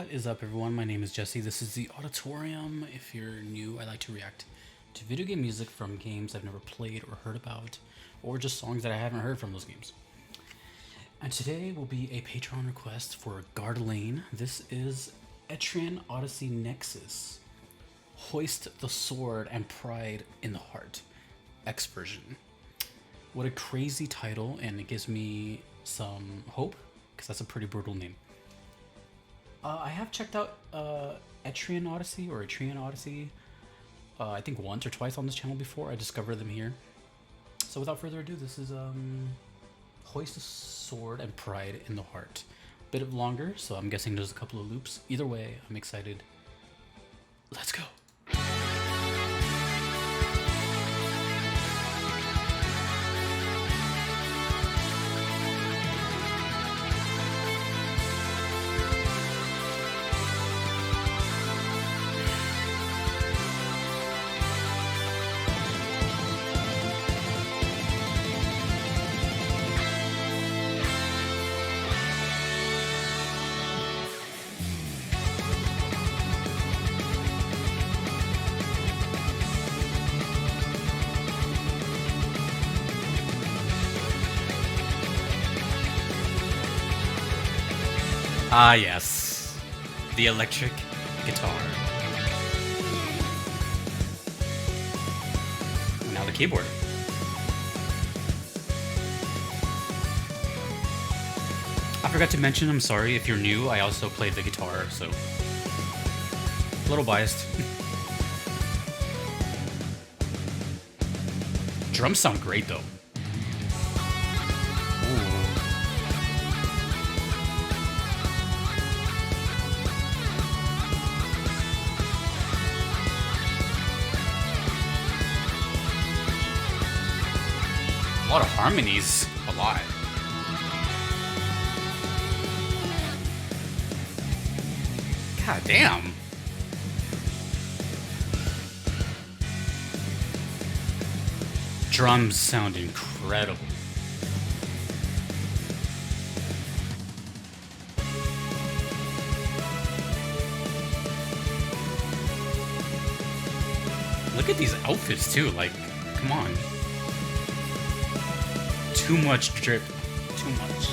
What is up, everyone? My name is Jesse. This is the Auditorium. If you're new, I like to react to video game music from games I've never played or heard about, or just songs that I haven't heard from those games. And today will be a Patreon request for Gardelane. This is Etrian Odyssey Nexus. Hoist the sword and pride in the heart. X version. What a crazy title, and it gives me some hope, because that's a pretty brutal name. I have checked out Etrian Odyssey, I think once or twice on this channel before. I discovered them here. So without further ado, this is Hoist the Sword and Pride in the Heart. Bit of longer, so I'm guessing there's a couple of loops. Either way, I'm excited. Let's go. Ah, yes. The electric guitar. Now the keyboard. I forgot to mention, I'm sorry, if you're new, I also played the guitar, so a little biased. Drums sound great, though. A lot of harmonies, a lot. God damn. Drums sound incredible. Look at these outfits too, like, come on. Too much drip. Too much.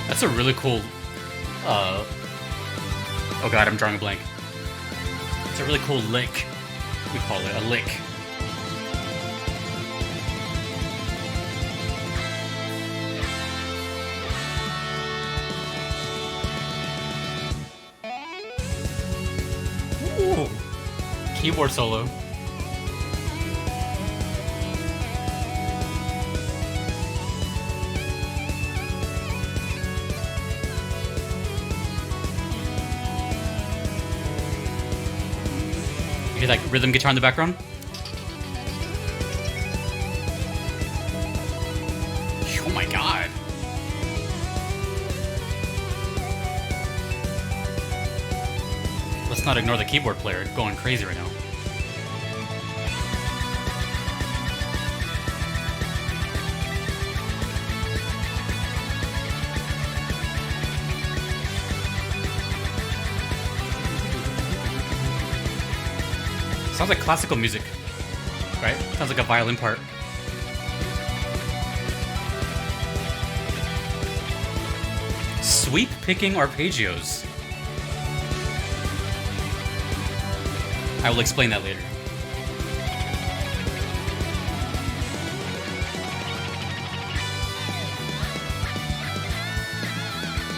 That's a really cool, oh god, I'm drawing a blank. It's a really cool lick. We call it a lick. Ooh. Keyboard solo. You hear like rhythm guitar in the background? Oh my god. Let's not ignore the keyboard player going crazy right now. Sounds like classical music, right? Sounds like a violin part. Sweep picking arpeggios. I will explain that later.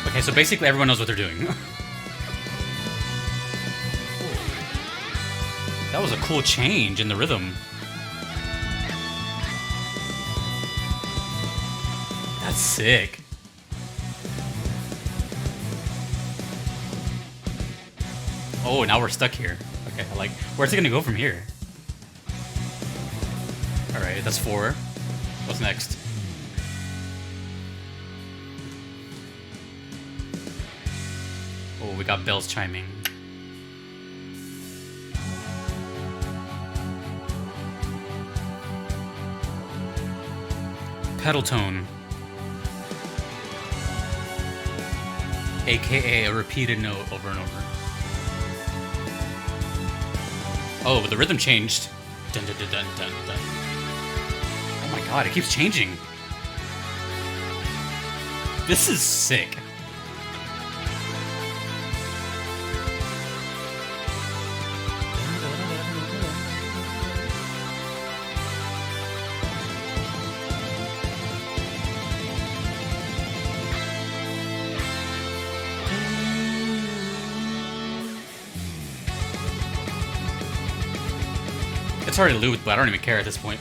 Okay, so basically everyone knows what they're doing. That was a cool change in the rhythm. That's sick. Oh, now we're stuck here. Okay, like, where's it gonna go from here? Alright, that's 4. What's next? Oh, we got bells chiming. Pedal tone. AKA a repeated note over and over. Oh, but the rhythm changed. Dun, dun, dun, dun, dun, dun. Oh my god, it keeps changing. This is sick. It's already loot, but I don't even care at this point.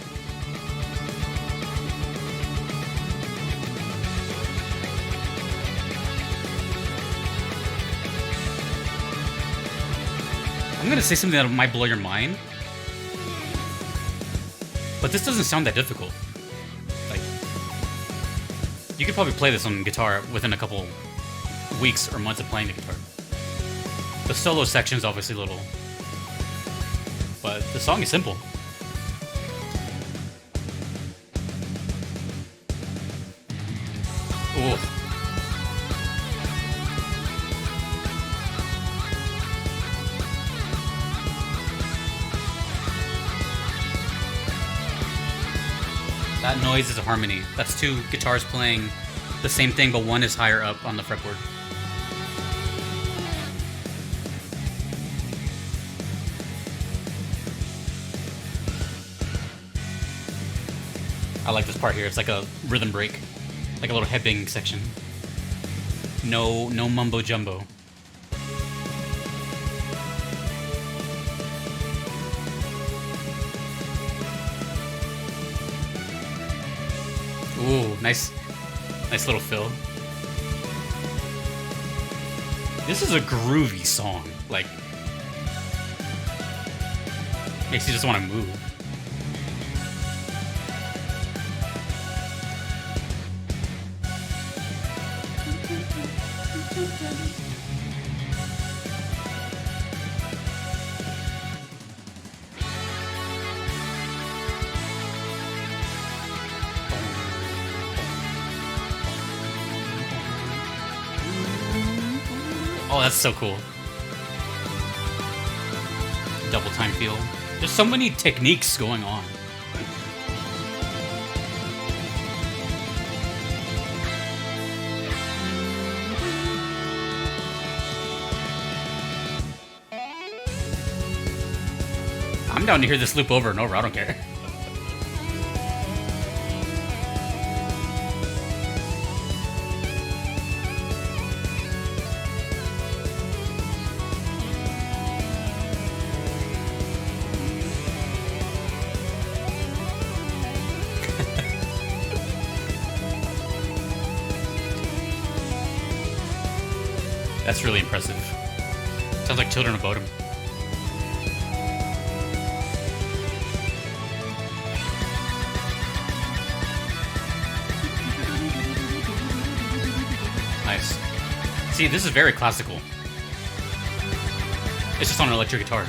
I'm gonna say something that might blow your mind, but this doesn't sound that difficult. Like, you could probably play this on guitar within a couple weeks or months of playing the guitar. The solo section is obviously a little, but the song is simple. Ooh. That noise is a harmony. That's 2 guitars playing the same thing, but one is higher up on the fretboard. I like this part here. It's like a rhythm break, like a little headbang section. No mumbo jumbo. Ooh, nice little fill. This is a groovy song. Like, makes you just want to move. Oh, that's so cool. Double time feel. There's so many techniques going on. I'm down to hear this loop over and over. I don't care. That's really impressive. Sounds like Children of Bodom. Nice. See, this is very classical. It's just on an electric guitar.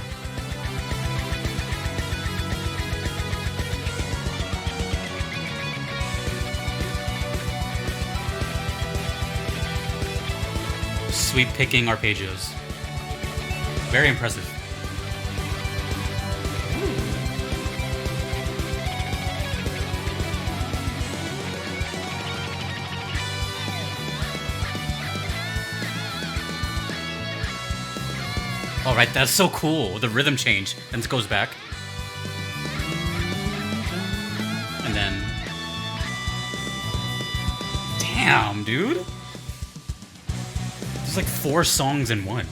Sweep picking arpeggios. Very impressive. All right, that's so cool. The rhythm change, and it goes back. And then... Damn, dude. There's like 4 songs in one.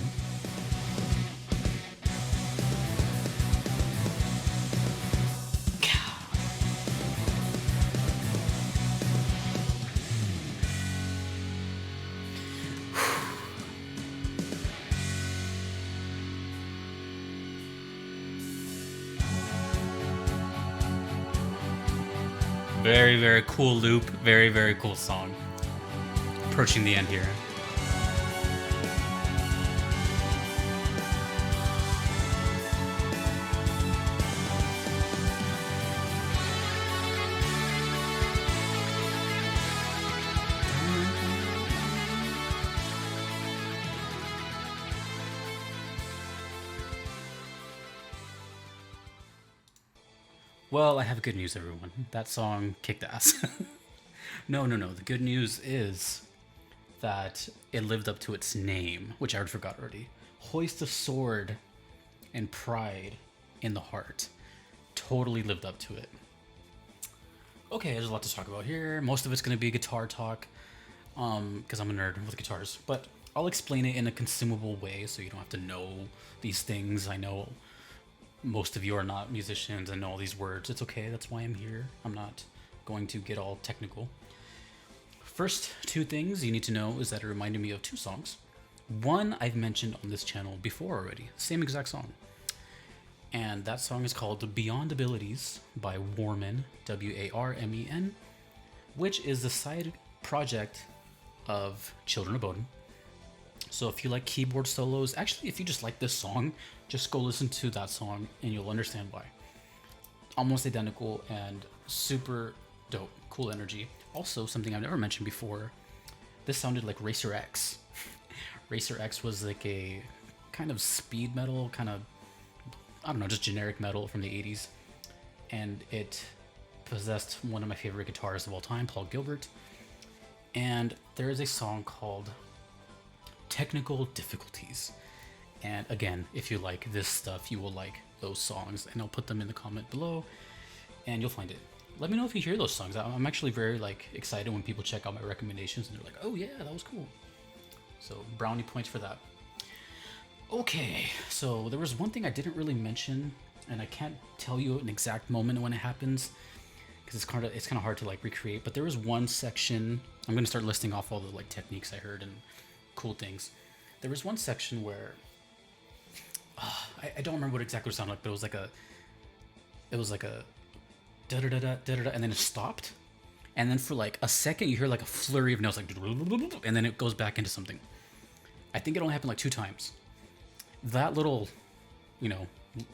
Very, very cool loop. Very, very cool song. Approaching the end here. Well, I have good news, everyone. That song kicked ass. No. The good news is that it lived up to its name, which I already forgot already. Hoist the sword and pride in the heart. Totally lived up to it. Okay, there's a lot to talk about here. Most of it's going to be guitar talk, because I'm a nerd with guitars. But I'll explain it in a consumable way, so you don't have to know these things. I know most of you are not musicians and know all these words. It's okay, that's why I'm here. I'm not going to get all technical. First two things you need to know is that it reminded me of two songs. One I've mentioned on this channel before already, same exact song. And that song is called Beyond Abilities by Warmen, W-A-R-M-E-N, which is the side project of Children of Bodom. So if you like keyboard solos, actually if you just like this song, just go listen to that song and you'll understand why. Almost identical and super dope, cool energy. Also, something I've never mentioned before, this sounded like Racer X. Racer X was like a kind of speed metal, kind of, I don't know, just generic metal from the 80s. And it possessed one of my favorite guitarists of all time, Paul Gilbert. And there is a song called Technical Difficulties. And again, if you like this stuff, you will like those songs, and I'll put them in the comment below and you'll find it. Let me know if you hear those songs. I'm actually very excited when people check out my recommendations and they're like, oh yeah, that was cool. So brownie points for that. Okay, so there was one thing I didn't really mention, and I can't tell you an exact moment when it happens because it's kind of hard to recreate, but there was one section. I'm going to start listing off all the techniques I heard and cool things. There was one section where I don't remember what exactly it sounded like, but it was like a da da da da da da, and then it stopped, and then for a second you hear a flurry of notes, and then it goes back into something. I think it only happened 2 times. That little,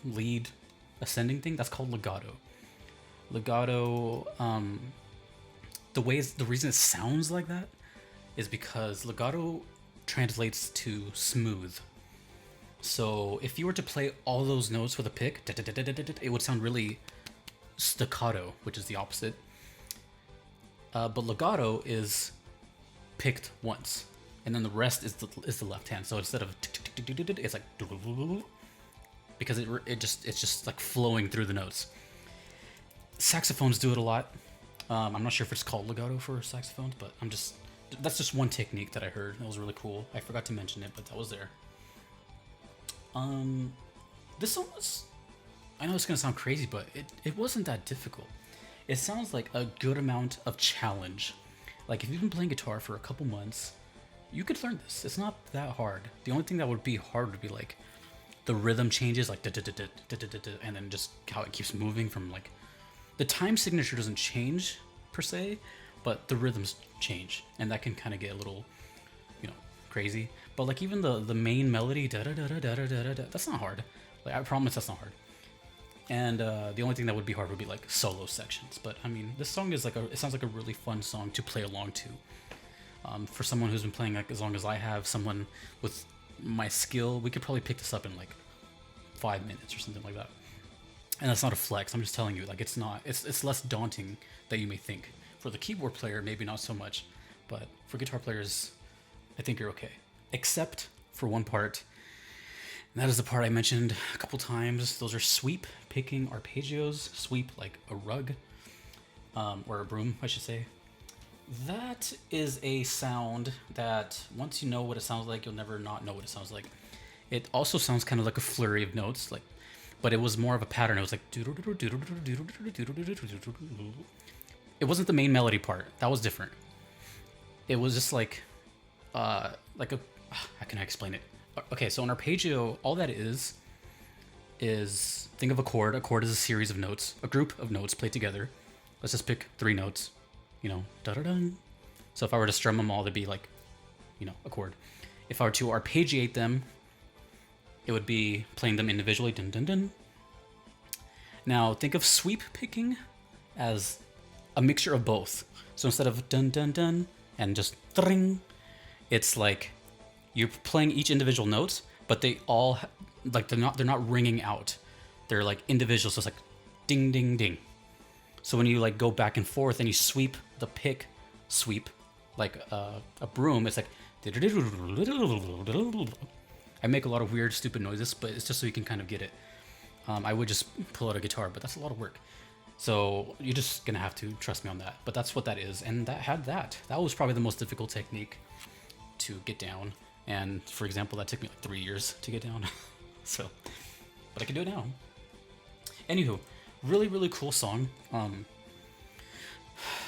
lead ascending thing, that's called legato. Legato, the reason it sounds like that is because legato translates to smooth. So if you were to play all those notes with a pick, it would sound really staccato, which is the opposite. But legato is picked once, and then the rest is the left hand. So instead of it's like, because it's just flowing through the notes. Saxophones do it a lot. I'm not sure if it's called legato for saxophones, but that's just one technique that I heard. That was really cool. I forgot to mention it, but that was there. This song was, I know it's gonna sound crazy, but it wasn't that difficult. It sounds like a good amount of challenge. If you've been playing guitar for a couple months, you could learn this. It's not that hard. The only thing that would be hard would be the rhythm changes, and then just how it keeps moving from the time signature doesn't change per se, but the rhythms change, and that can kind of get a little, crazy. But even the main melody, that's not hard. I promise that's not hard. And the only thing that would be hard would be solo sections. But I mean, this song is it sounds like a really fun song to play along to. For someone who's been playing as long as I have, someone with my skill, we could probably pick this up in 5 minutes or something like that. And that's not a flex. I'm just telling you, it's less daunting than you may think. For the keyboard player, maybe not so much, but for guitar players, I think you're okay. Except for one part, and that is the part I mentioned a couple times. Those are sweep, picking arpeggios. Sweep like a rug, or a broom, I should say. That is a sound that once you know what it sounds like, you'll never not know what it sounds like. It also sounds kind of like a flurry of notes, but it was more of a pattern. It was it wasn't the main melody part. That was different. It was just how can I explain it? Okay, so an arpeggio, all that is think of a chord. A chord is a series of notes, a group of notes played together. let's just pick 3 notes, you know, da-da-dun. So if I were to strum them all, they'd be like, you know, a chord. If I were to arpeggiate them, it would be playing them individually, dun dun dun. Now think of sweep picking as a mixture of both. So instead of dun dun dun and just ring, it's like you're playing each individual notes, but they all like they're not ringing out. They're like individual, so it's like ding ding ding. So when you like go back and forth and you sweep the pick sweep like a broom, it's like I make a lot of weird stupid noises, but it's just so you can kind of get it. I would just pull out a guitar, but that's a lot of work. So you're just gonna have to trust me on that. But that's what that is, and that was probably the most difficult technique to get down. And for example, that took me like 3 years to get down. So, but I can do it now. Anywho, really cool song.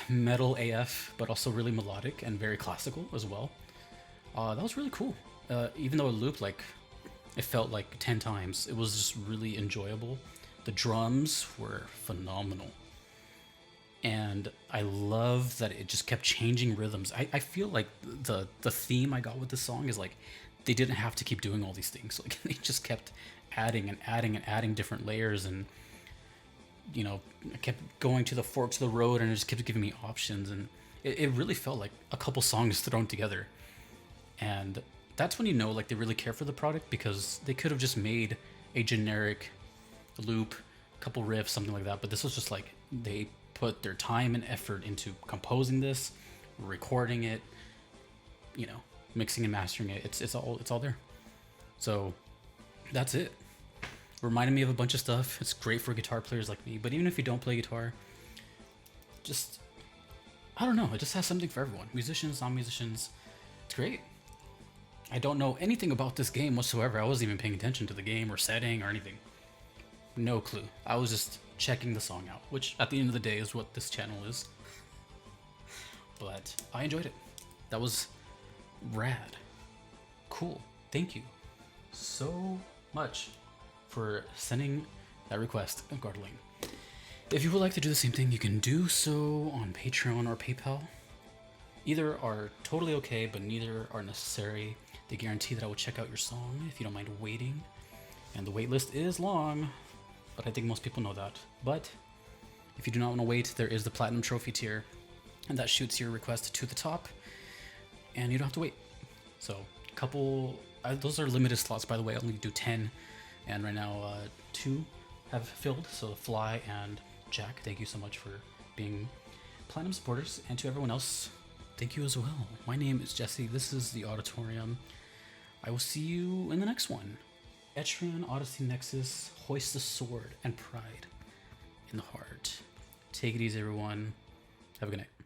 Metal AF, but also really melodic and very classical as well. That was really cool. Even though it looped like, it felt like 10 times, it was just really enjoyable. The drums were phenomenal. And I love that it just kept changing rhythms. I feel like the theme I got with this song is like, they didn't have to keep doing all these things. Like they just kept adding and adding and adding different layers, and you know, I kept going to the forks of the road and it just kept giving me options, and it really felt like a couple songs thrown together. And that's when you know like they really care for the product, because they could have just made a generic loop, couple riffs, something like that, but this was just like they put their time and effort into composing this, recording it, you know, mixing and mastering it. It's all there. So that's it. Reminded me of a bunch of stuff. It's great for guitar players like me, but even if you don't play guitar, just, I don't know, it just has something for everyone. Musicians, non-musicians, it's great. I don't know anything about this game whatsoever. I wasn't even paying attention to the game or setting or anything. No clue. I was just checking the song out, which at the end of the day is what this channel is. But I enjoyed it. That was rad. Cool. Thank you so much for sending that request, Gardeling. If you would like to do the same thing, you can do so on Patreon or PayPal. Either are totally okay, but neither are necessary. They guarantee that I will check out your song if you don't mind waiting. And the wait list is long, but I think most people know that. But if you do not want to wait, there is the Platinum Trophy tier, and that shoots your request to the top, and you don't have to wait. So, those are limited slots, by the way. I only do 10, and right now 2 have filled. So Fly and Jack, thank you so much for being Platinum supporters, and to everyone else, thank you as well. My name is Jesse. This is the Auditorium. I will see you in the next one. Etrian Odyssey Nexus, Hoist the Sword and Pride in the Heart. Take it easy, everyone. Have a good night.